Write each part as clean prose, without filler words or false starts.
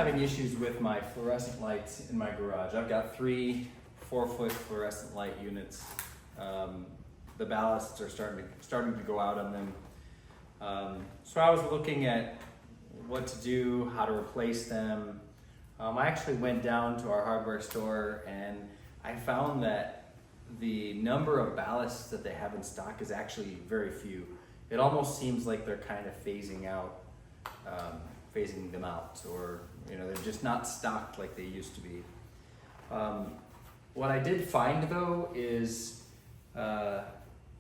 having issues with my fluorescent lights in my garage. I've got 3 4-foot fluorescent light units. The ballasts are starting to go out on them. So I was looking at what to do, how to replace them. I actually went down to our hardware store and I found that the number of ballasts that they have in stock is actually very few. It almost seems like they're kind of phasing them out, or they're just not stocked like they used to be. What I did find though is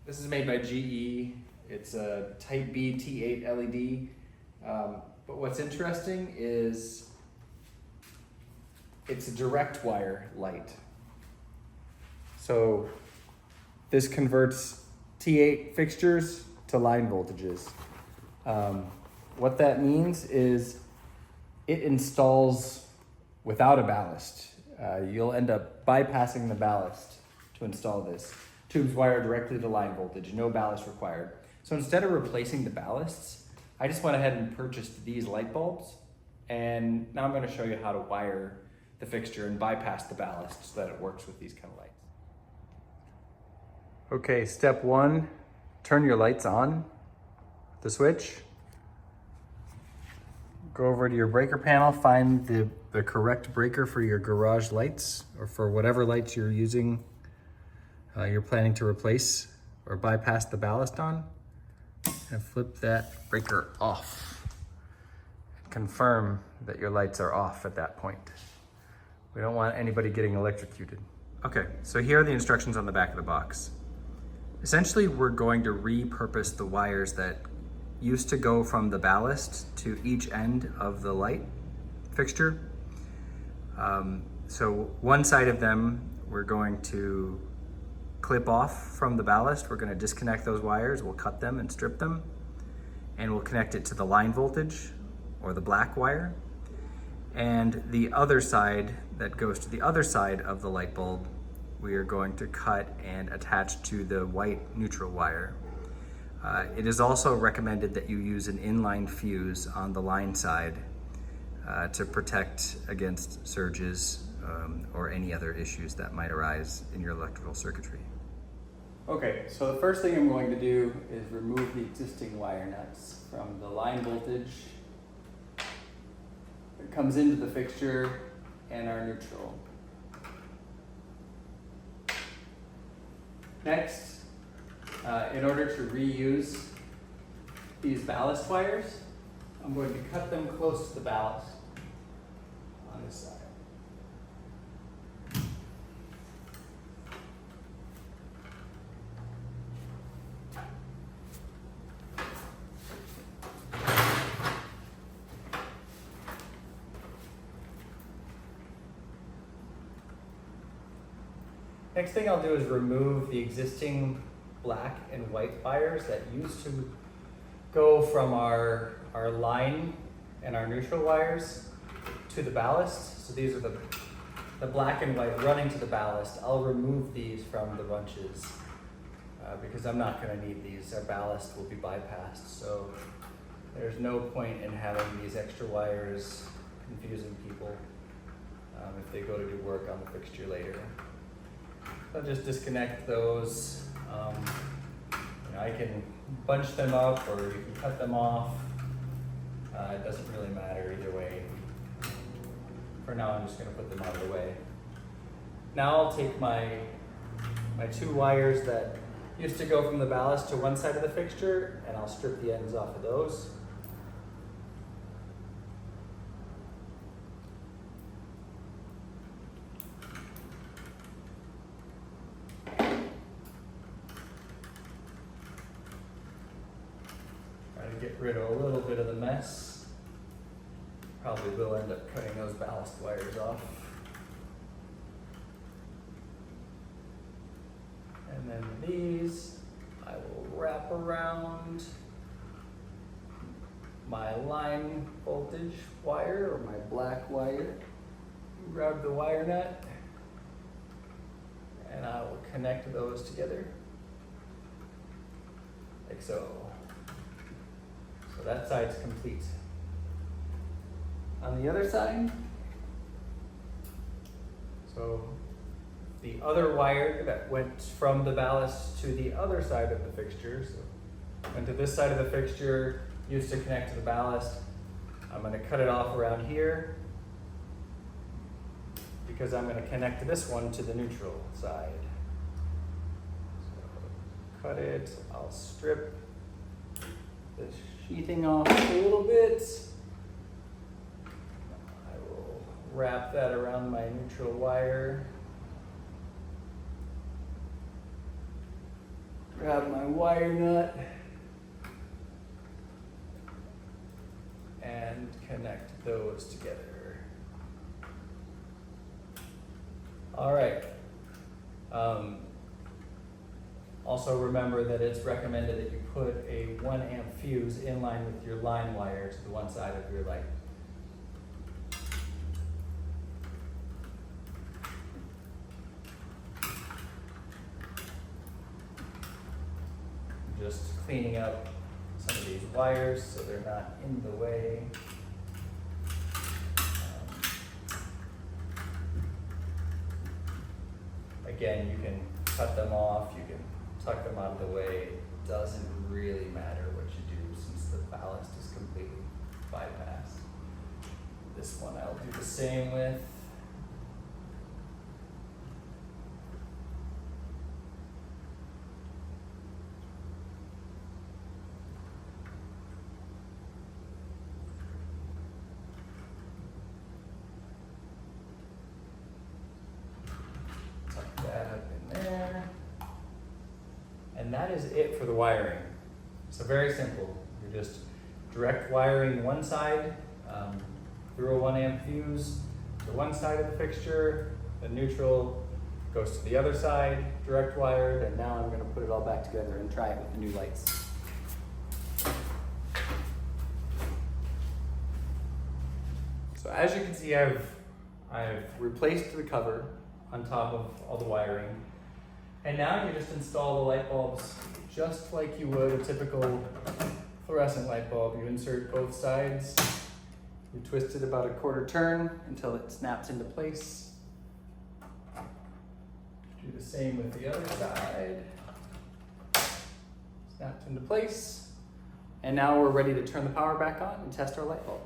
this is made by GE. It's a Type B T8 LED. But what's interesting is it's a direct wire light. So this converts T8 fixtures to line voltages. What that means is it installs without a ballast. You'll end up bypassing the ballast to install this. Tubes wire directly to line voltage, no ballast required. So instead of replacing the ballasts, I just went ahead and purchased these light bulbs, and now I'm going to show you how to wire the fixture and bypass the ballast so that it works with these kind of lights. Okay, step 1, turn your lights on, the switch. Go over to your breaker panel, find the correct breaker for your garage lights, or for whatever lights you're using, you're planning to replace or bypass the ballast on, and flip that breaker off. Confirm that your lights are off at that point. We don't want anybody getting electrocuted. Okay, so here are the instructions on the back of the box. Essentially, we're going to repurpose the wires that used to go from the ballast to each end of the light fixture. So one side of them, we're going to clip off from the ballast. We're going to disconnect those wires. We'll cut them and strip them, and we'll connect it to the line voltage or the black wire. And the other side that goes to the other side of the light bulb, we are going to cut and attach to the white neutral wire. It is also recommended that you use an inline fuse on the line side to protect against surges or any other issues that might arise in your electrical circuitry. Okay, so the first thing I'm going to do is remove the existing wire nuts from the line voltage that comes into the fixture and our neutral. Next, in order to reuse these ballast wires, I'm going to cut them close to the ballast on this side. Next thing I'll do is remove the existing black and white wires that used to go from our line and our neutral wires to the ballast. So these are the black and white running to the ballast. I'll remove these from the bunches because I'm not going to need these. Our ballast will be bypassed. So there's no point in having these extra wires confusing people if they go to do work on the fixture later. I'll just disconnect those. I can bunch them up or you can cut them off. It doesn't really matter either way. For now, I'm just going to put them out of the way. Now I'll take my 2 wires that used to go from the ballast to one side of the fixture, and I'll strip the ends off of those. Get rid of a little bit of the mess. Probably will end up cutting those ballast wires off. And then these I will wrap around my line voltage wire or my black wire. Grab the wire nut and I will connect those together like so. So that side's complete. on the other side. So the other wire that went from the ballast to the other side of the fixture, so went to this side of the fixture, used to connect to the ballast. I'm going to cut it off around here because I'm going to connect this one to the neutral side. So cut it, I'll strip the sheathing off a little bit. I will wrap that around my neutral wire. Grab my wire nut and connect those together. All right. Also remember that it's recommended that you put a 1 amp fuse in line with your line wire to the one side of your light. Just cleaning up some of these wires so they're not in the way. Again, you can cut them off, you can tuck them out of the way. It doesn't really matter what you do since the ballast is completely bypassed. This one I'll do the same with. And that is it for the wiring. So very simple. You're just direct wiring one side through a 1 amp fuse to one side of the fixture. The neutral goes to the other side, direct wired, and now I'm going to put it all back together and try it with the new lights. So as you can see, I've replaced the cover on top of all the wiring. And now you just install the light bulbs just like you would a typical fluorescent light bulb. You insert both sides, you twist it about a quarter turn until it snaps into place. Do the same with the other side. Snaps into place. And now we're ready to turn the power back on and test our light bulb.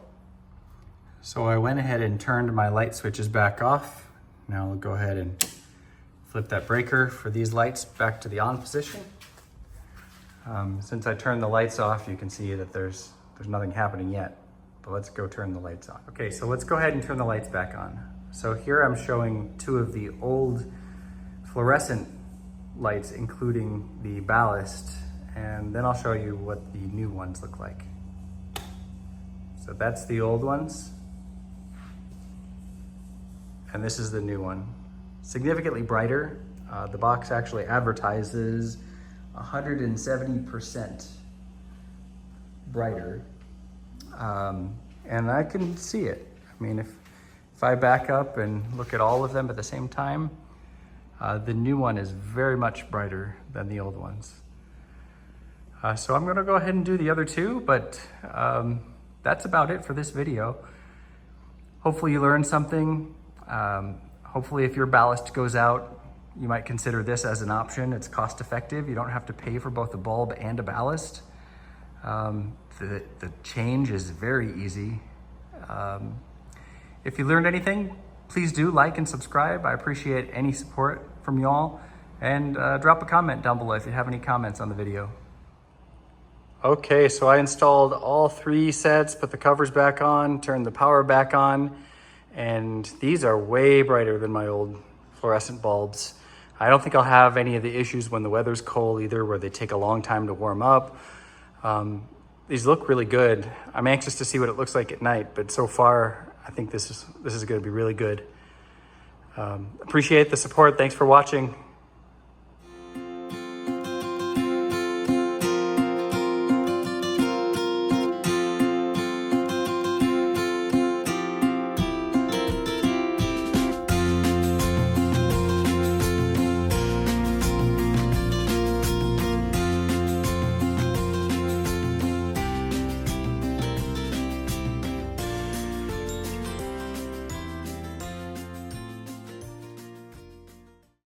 So I went ahead and turned my light switches back off. Now I'll go ahead and flip that breaker for these lights back to the on position. Since I turned the lights off, you can see that there's nothing happening yet, but let's go turn the lights on. Okay, so let's go ahead and turn the lights back on. So here I'm showing 2 of the old fluorescent lights, including the ballast, and then I'll show you what the new ones look like. So that's the old ones, and this is the new one. Significantly brighter. The box actually advertises 170% brighter. And I can see it. I mean, if I back up and look at all of them at the same time, the new one is very much brighter than the old ones. So I'm gonna go ahead and do the other 2, but that's about it for this video. Hopefully you learned something. Hopefully if your ballast goes out, you might consider this as an option. It's cost effective. You don't have to pay for both a bulb and a ballast. The change is very easy. If you learned anything, please do like and subscribe. I appreciate any support from y'all. And drop a comment down below if you have any comments on the video. Okay, so I installed all 3 sets, put the covers back on, turned the power back on. And these are way brighter than my old fluorescent bulbs. I don't think I'll have any of the issues when the weather's cold either, where they take a long time to warm up. These look really good. I'm anxious to see what it looks like at night, but so far, I think this is gonna be really good. Appreciate the support. Thanks for watching.